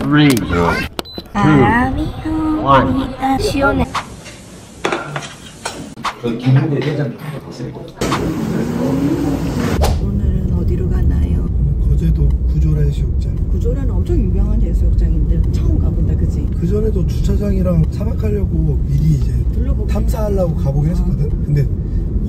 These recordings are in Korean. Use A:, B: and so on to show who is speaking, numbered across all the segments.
A: 3, 2, 1.
B: 시원해. 오늘은 어디로 가나요?
C: 거제도 구조라 해수욕장.
B: 구조라는 엄청 유명한 해수욕장인데 처음 가본다, 그지?
C: 그 전에도 주차장이랑 차박하려고 미리 이제
B: 둘러보고
C: 탐사하려고 가보긴 했었거든. 근데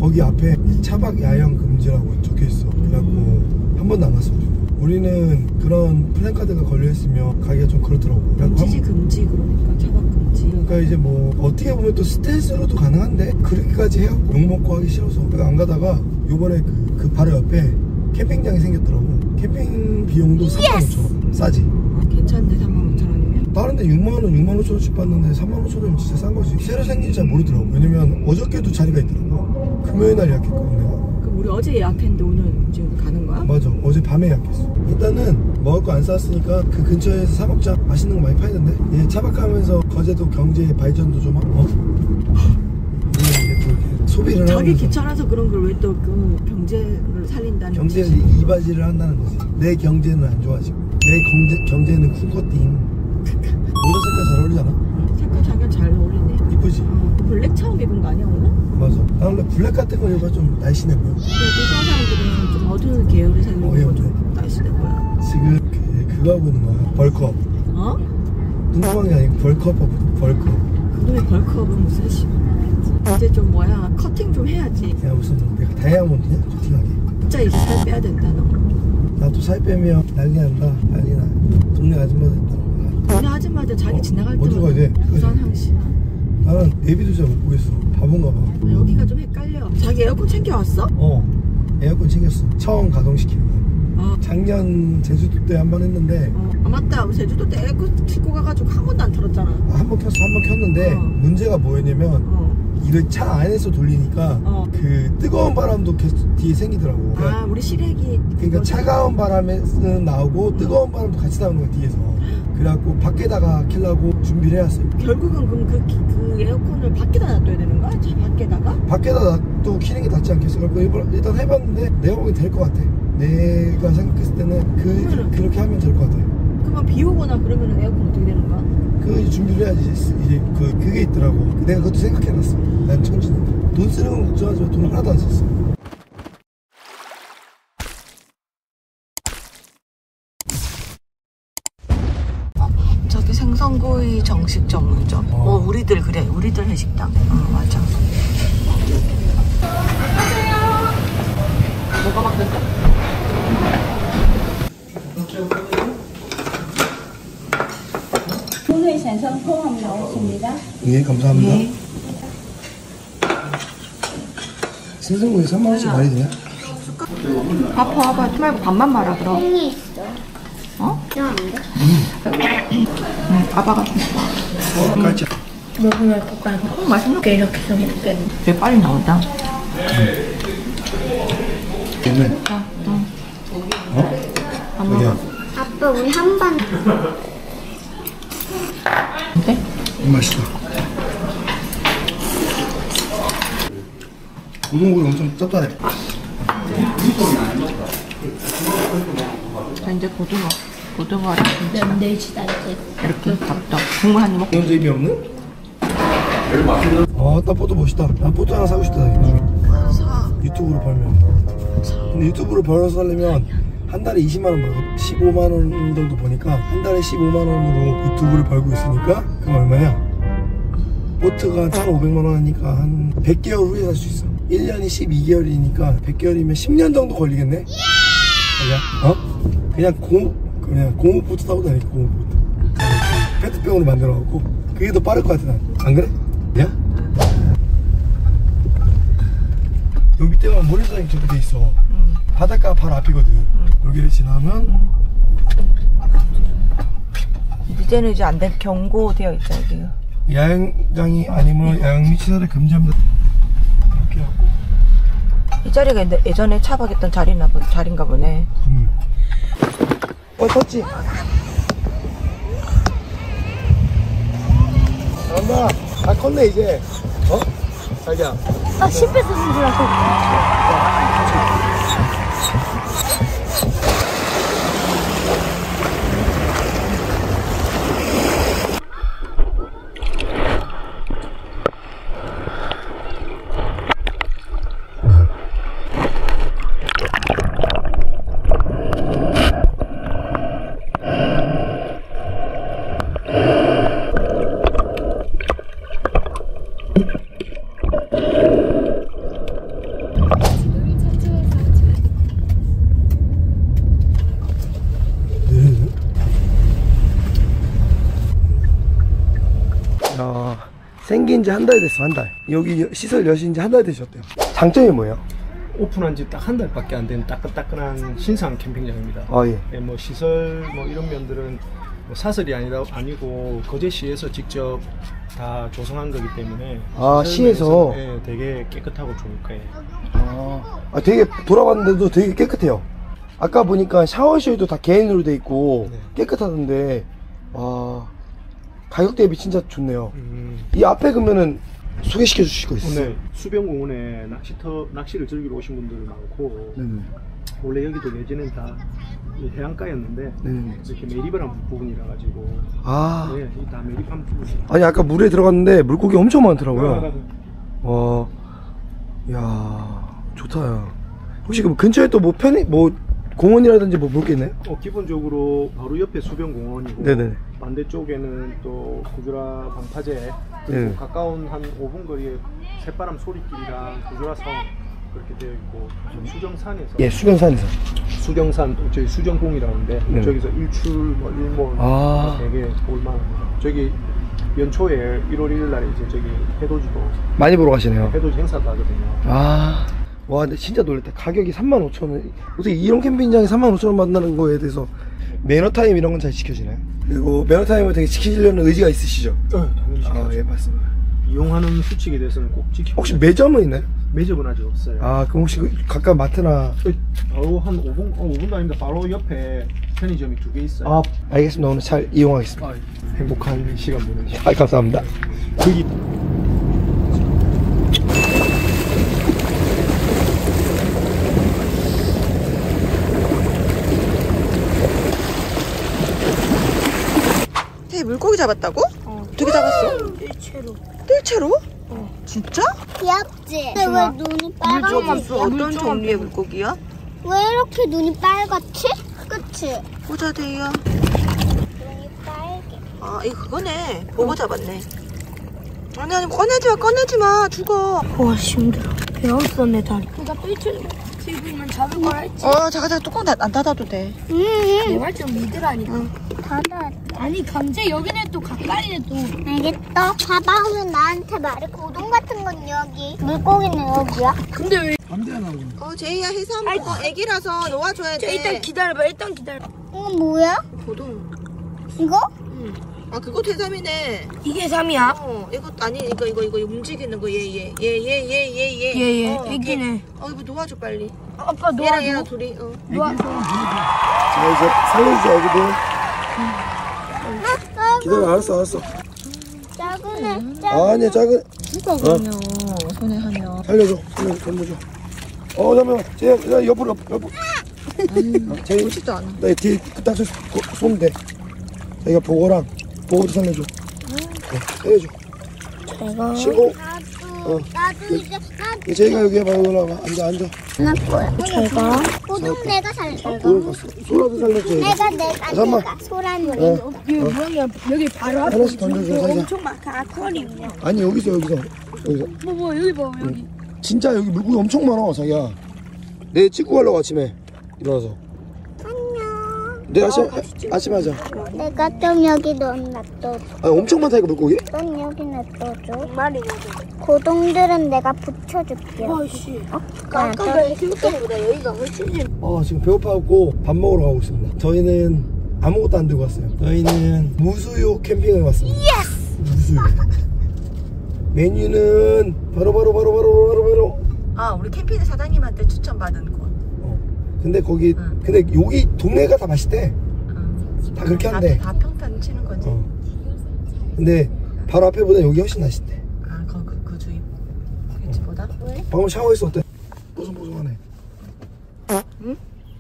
C: 거기 앞에 차박 야영 금지라고 적혀있어. 그래갖고 한 번도 안 갔어. 우리는 그런 플랜카드가 걸려있으면 가기가 좀 그렇더라고.
B: 금지지 금지. 그러니까 차박 금지.
C: 그러니까 이제 뭐 어떻게 보면 또 스텔스로도 가능한데 그렇게까지 해갖고 욕먹고 하기 싫어서 안 가다가 요번에 그 바로 옆에 캠핑장이 생겼더라고. 캠핑 비용도 35,000원. 싸지.
B: 괜찮네. 35,000원이면.
C: 다른 데 6만원, 6만 5천원씩 받는데 3만 5천원이면 진짜 싼 거지. 새로 생긴지 잘 모르더라고. 왜냐면 어저께도 자리가 있더라고. 금요일 날 예약했거든 내가.
B: 그럼 우리 어제 예약했는데 오늘 지금 가는 거야?
C: 맞아. 어제 밤에 예약했어. 일단은 먹을 거 안 쌌으니까 그 근처에서 사 먹자. 맛있는 거 많이 팔던데. 얘 차박하면서 거제도 경제 발전도 좀 하고. 이게 또 이렇게 소비를
B: 자기
C: 하면서
B: 귀찮아서 그런 걸 왜 또 그 경제를 살린다는
C: 경제를
B: 뜻이지?
C: 이바지를 한다는 거지. 내 경제는 안 좋아지고 내 경제는 쿵커띵. 모자 색깔 잘 어울리잖아.
B: 색깔 자기가 잘 어울리네.
C: 이쁘지?
B: 블랙 처음 입은 거 아니야 오늘?
C: 맞아. 나 원래 블랙 같은 거 입어서 좀 날씬해 보여.
B: 근데 일반 사람들은 좀 어두운 계열의 색을 입고 좀 날씬해 보여.
C: 지금 그거 하고 있는 거야. 벌크업.
B: 어?
C: 눈구멍이 아니고 벌크업 하거든. 벌크업.
B: 그놈의 벌크업은 무슨 씨. 이제 좀 뭐야 커팅 좀 해야지.
C: 야 무슨 내가 다이아몬드냐? 커팅하게.
B: 진짜 이제 살 빼야 된다 너.
C: 나도 살 빼면 난리 난다. 난리 나. 동네 아줌마들 있다.
B: 우리 아줌마들 자기 지나갈
C: 어디로 가야 돼?
B: 부산 항시.
C: 나는 내비도 잘 못 보겠어. 바본가 봐.
B: 여기가 좀 헷갈려. 자기 에어컨 챙겨왔어?
C: 에어컨 챙겼어. 처음 가동시키는 거. 작년 제주도 때 한 번 했는데
B: 아 맞다. 우리 제주도 때 에어컨 싣고 가가지고 한 번도 안 틀었잖아.
C: 한 번 켰어. 한 번 켰는데 문제가 뭐였냐면 이걸 차 안에서 돌리니까 그 뜨거운 바람도 계속 뒤에 생기더라고.
B: 아 우리 시래기.
C: 그러니까 차가운 바람은 나오고 뜨거운 바람도 같이 나오는 거야 뒤에서. 그래갖고 밖에다가 켜려고 준비를 해왔어요.
B: 결국은 그럼 그 에어컨을 밖에다 놔둬야 되는 거야? 차 밖에다가?
C: 밖에다 놔두고 키는 게 낫지 않겠어? 그래서 일단 해봤는데 내가 보기엔 될 것 같아. 내가 생각했을 때는 그렇게 하면 될 것 같아.
B: 그러면 비 오거나 그러면 에어컨 어떻게 되는 거야?
C: 그 준비를 해야지. 이제 그게 있더라고. 내가 그것도 생각해놨어. 난 천진이. 돈 쓰는 건 걱정하지 마. 돈 하나도 안 썼어.
B: 저기 생선구이 정식 전문점. 우리들 그래. 우리들 회식당. 맞아. 뭐가 막 됐다.
D: 오늘 생선 포함 나왔습니다.
C: 예, 감사합니다. 생선구이 3만원씩 많이 되냐?
B: 밥 봐봐. 말고 밥만 말아 그럼.
D: 콩이 있어.
B: 어?
D: 안 돼?
B: 아빠 같은 거.
C: 깔짝.
D: 먹으면 볶아서
B: 맛있는
D: 이렇게 해서 먹게.
B: 되게 빨리 나온다.
C: 네. 여기야.
D: 아빠 우리 한 번.
B: 어때?
C: 맛있다. 고등어구이 엄청 짭짤해.
B: 자 이제 고등어를
D: 면대지다 이제.
B: 이렇게 밥도 국물 한 입 먹고.
C: 이런 재미 없는? 땅포도 멋있다. 땅포도 하나 사고 싶다. 유튜브로 벌면. 근데 유튜브로 벌어서 하려면 한 달에 20만원 벌고 15만원 정도 버니까 한 달에 15만원으로 유튜브를 벌고 있으니까 그럼 얼마냐? 보트가 1,500만원 하니까 한 100개월 후에 살 수 있어. 1년이 12개월이니까 100개월이면 10년 정도 걸리겠네? 그냥 고무보트 타고 다니까 고무보트. 페트병으로 만들어갖고 그게 더 빠를 것 같아 난. 안 그래? 야? 여기 밑에가 모래사장이 저렇게 돼 있어. 바닷가 바로 앞이거든. 여기를 지나면
B: 이제는 이제 안 돼. 경고되어 있죠 여기요.
C: 야영장이 아니면 야영미 시설을 금지합니다. 이렇게 하고.
B: 이 자리가 예전에 차박했던 자리인가 보네.
C: 컸지? 잘한다. 다 컸네 이제. 자기야.
D: 10배 쓰는 줄 알고.
C: 생긴 지 한 달 됐어, 한 달. 여기 시설 여신 지 한 달 되셨대요. 장점이 뭐예요?
A: 오픈한 지 딱 한 달밖에 안 된 따끈따끈한 신상 캠핑장입니다.
C: 예.
A: 네, 뭐 시설 뭐 이런 면들은 뭐 사설이 아니고 거제시에서 직접 다 조성한 거기 때문에
C: 시에서?
A: 네, 되게 깨끗하고 좋을 거예요.
C: 되게 돌아봤는데도 되게 깨끗해요. 아까 보니까 샤워실도 다 개인으로 돼 있고
A: 네.
C: 깨끗하던데 가격 대비 진짜 좋네요. 이 앞에 그러면은 소개시켜 주실 거 있어요?
A: 네, 수변공원에 낚시를 즐기러 오신 분들 많고 원래 여기도 내지는 다 해안가였는데 이렇게 매립을 한 부분이라 가지고 네, 다 매립한 부분.
C: 아니 아까 물에 들어갔는데 물고기 엄청 많더라고요. 야 좋다. 야. 혹시 그 근처에 또 뭐 공원이라든지 뭐 볼 게 있나요?
A: 기본적으로 바로 옆에 수변공원이고
C: 네네.
A: 반대쪽에는 또 구조라 방파제 그리고 가까운 한 5분 거리에 새바람 소리길이랑 구조라 성 그렇게 되어 있고 수정산에서
C: 수변산에서
A: 수정산 저희 수정봉이라고 하는데 저기서 일출 뭐 일몰 되게 볼만합니다. 저기 연초에 1월 1일 날에 이제 저기 해돋이도
C: 많이 보러 가시네요.
A: 해돋이 행사도 하거든요.
C: 와 근데 진짜 놀랬다. 가격이 35,000원. 어떻게 이런 캠핑장에 35,000원 받는다는 거에 대해서 매너타임 이런 건 잘 지켜지나요? 그리고 매너타임을 되게 지키려는 의지가 있으시죠?
A: 당연히
C: 예 맞습니다.
A: 이용하는 수칙에 대해서는 꼭 지키고.
C: 혹시 매점은 있나요?
A: 매점은 아직 없어요.
C: 그럼 혹시 가까운 마트나
A: 바로 한 5분도 아닙니다. 바로 옆에 편의점이 2개 있어요.
C: 알겠습니다. 오늘 잘 이용하겠습니다.
A: 행복한 시간 보내시죠.
C: 감사합니다.
B: 물고기 잡았다고? 어떻게 잡았어? 뜰채로? 진짜?
D: 귀엽지? 근데 왜 눈이 빨갛지?
B: 어떤 종류의 물고기야?
D: 왜 이렇게 눈이 빨갛지? 그치?
B: 보자 대야.
D: 눈이 빨개.
B: 이거 그거네. 보고 잡았네. 아니 꺼내지 마 죽어.
D: 와 힘들어. 배웠었네 다리. 그니까 뜰채로 지금은 잡을 거라 했지.
B: 잠깐 뚜껑 안 닫아도 돼.
D: 내 말 좀 믿으라니까. 닫아. 아니 강제 여기네 또 가까이네 또. 알겠어. 잡아오면 나한테 말해. 고동 같은 건 여기. 물고기는 여기야. 근데 왜?
C: 담배 나오고.
B: 제이야 해삼 애기라서 놓아줘야 돼.
D: 일단 기다려봐. 이거 뭐야?
B: 고동.
D: 이거?
B: 그거 해삼이네.
D: 이게 해삼이야?
B: 이거 아니 이거 움직이는 거 얘.
D: 얘. 애기네.
B: 이거 놓아줘 빨리.
D: 아빠
B: 얘랑 둘이.
C: 자 이제 살려주자 애기들. 기다려 알았어.
D: 작은
C: 아니야 작은.
B: 누가 그러면 손에 하면.
C: 살려줘. 건너줘. 잠깐만. 쟤 옆으로. 쟤
B: 보지도 않아.
C: 나 뒤에 딱 쏘면 돼. 자기가 보고도 살려줘. 살려줘.
D: 제가
C: 쉬고.
D: 나도 이제
C: 제이가 여기 해봐. 여기 올라와. 앉아.
D: 제가 고동 내가 살려.
C: 소라도 살려줘. 잠깐만.
D: 소라는 여기 바로 앞에
C: 하나씩 던져줘. 살자.
D: 엄청 많아. 아쿠아리움이야.
C: 아니 여기서.
D: 뭐 여기 봐 여기.
C: 진짜 여기 물고기 엄청 많아 자기야. 내일 찍고 가려고 아침에 일어나서.
D: 안녕.
C: 내일 아침에 하자.
D: 내가 좀 여기 놔둬줘.
C: 엄청 많다니까 물고기.
D: 넌 여기 놔둬줘. 고동들은 내가 붙여줄게. 아씨. 깜깜해. 생각보다 여기가 훨씬
C: 지금 배고파갖고 밥 먹으러 가고 있습니다. 저희는 아무것도 안 들고 왔어요. 저희는 무수유 캠핑을 왔습니다. 예스! 무수유. 메뉴는 바로.
B: 우리 캠핑 사장님한테 추천받은 곳.
C: 근데 여기 동네가 다 맛있대. 다 그렇게 한대.
B: 다 평탄 치는 거지.
C: 근데 바로 앞에보다 여기 훨씬 맛있대.
B: 그 주위 횟집보다? 왜?
C: 방금 샤워했어. 어때? 뽀송뽀송하네. 응?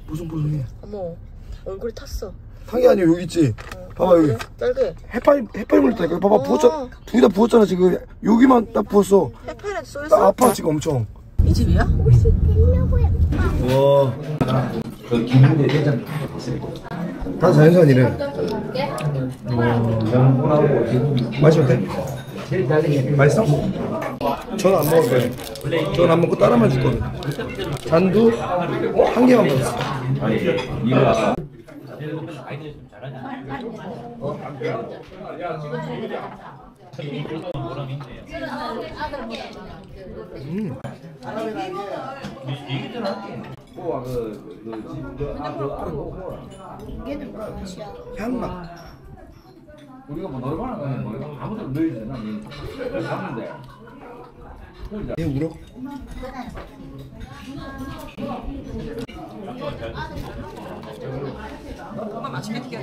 C: 뽀송뽀송해.
B: 어머 얼굴이 탔어.
C: 탄 게 아니야. 여기 있지. 봐봐 여기.
B: 빨개.
C: 해파리 물었다니까. 봐봐 부었잖아. 두 개 다 부었잖아 지금. 여기만 딱 부었어.
B: 해파리한테 쏘였어?
C: 나 아파 지금 엄청.
B: 이 집이야?
C: 와. 다 자연산이래. 맛이 어때? 맛있어? 전 안 먹을 거예요. 전 안 먹고 따라만 줄 거거든. 잔도 한 개만 먹었어. 향막.
E: 우리가 뭐 노래방을 가면 뭐 아무도 넣어야 되나? 잡는데.
C: 얘 울어?
B: 엄마 마침에 튀겨.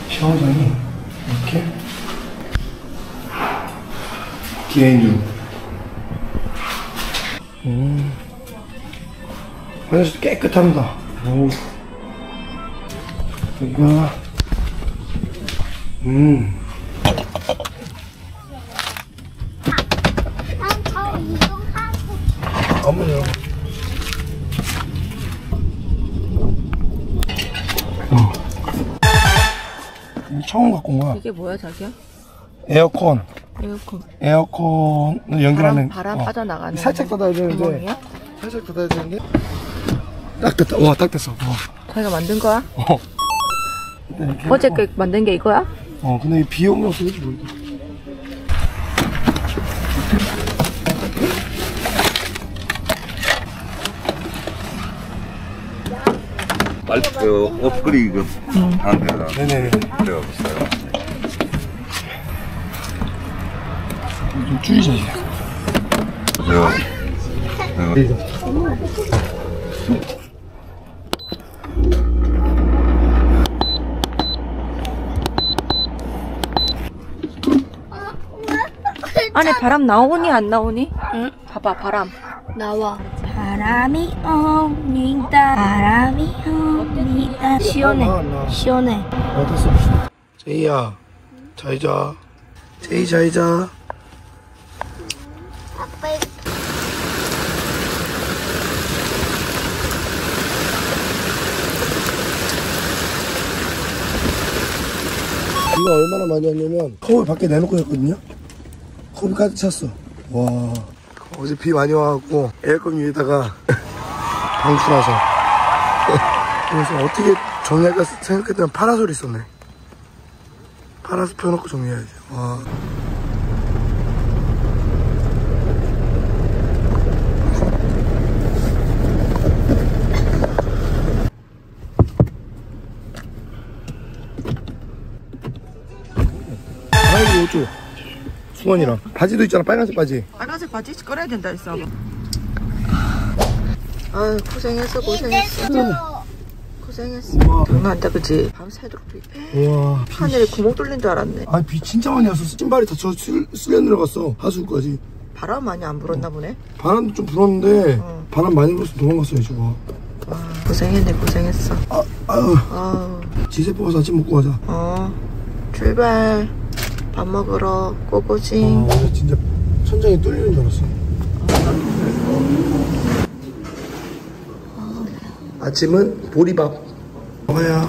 C: 샤워장이 이렇게 기회인중. 화장실 깨끗합니다. 오. 여기가
D: 저 이동하고
C: 어머니요. 처음 갖고 온 거야.
B: 이게 뭐야 자기야?
C: 에어컨.
B: 에어컨.
C: 에어컨을 연결하는.
B: 바람 빠져나가는.
C: 살짝 닫아야 되는데.
B: 구멍이야?
C: 살짝 닫아야 되는데. 딱 됐다. 와, 딱 됐어.
B: 자기가 만든 거야?
C: 네,
B: 어제 그 만든 게 이거야?
C: 근데 이 비용이 없어서 모르겠어.
E: 업그레이드 하는 데다
C: 네네.
E: 내가 비싸요.
C: 좀 줄이셔야지.
E: 내가
B: 안에 바람 나오니 안 나오니? 응. 봐봐 바람.
D: 나와. 바람이 옵니다. 바람이 옵니다. 시원해. 시원해.
C: 어땠어? 제이야, 잘 자. 제이 잘 자.
D: 아빠
C: 비가 얼마나 많이 왔냐면 컵을 밖에 내놓고 했거든요. 컵이 가득 찼어. 와, 어제 비 많이 와갖고 에어컨 위에다가 방출해서 그래서 어떻게 정리할까 생각했더니 파라솔이 있었네. 파라솔 펴놓고 정리해야지. 와. 아이고 어쩌 수건이랑 바지도 있잖아. 빨간색 바지.
B: 빨간색 바지 꺼내야 된다 했어. 아유 고생했어 고생했어. 고생했어. 장난 아니다 그치? 밤새도록 비.
C: 우와.
B: 하늘에 구멍 뚫린 줄 알았네.
C: 아, 비 진짜 많이 왔어. 신발이 다 쓸려 내려갔어. 하수구까지.
B: 바람 많이 안 불었나 보네.
C: 바람도 좀 불었는데 바람 많이 불었으면 도망갔어야지. 와.
B: 와 고생했네 고생했어. 아유.
C: 지세포 가서 아침 먹고 가자.
B: 출발. 밥 먹으러 꼬꼬지.
C: 오늘 진짜 천장이 뚫리는 줄 알았어. 아침은 보리밥. 먹어야.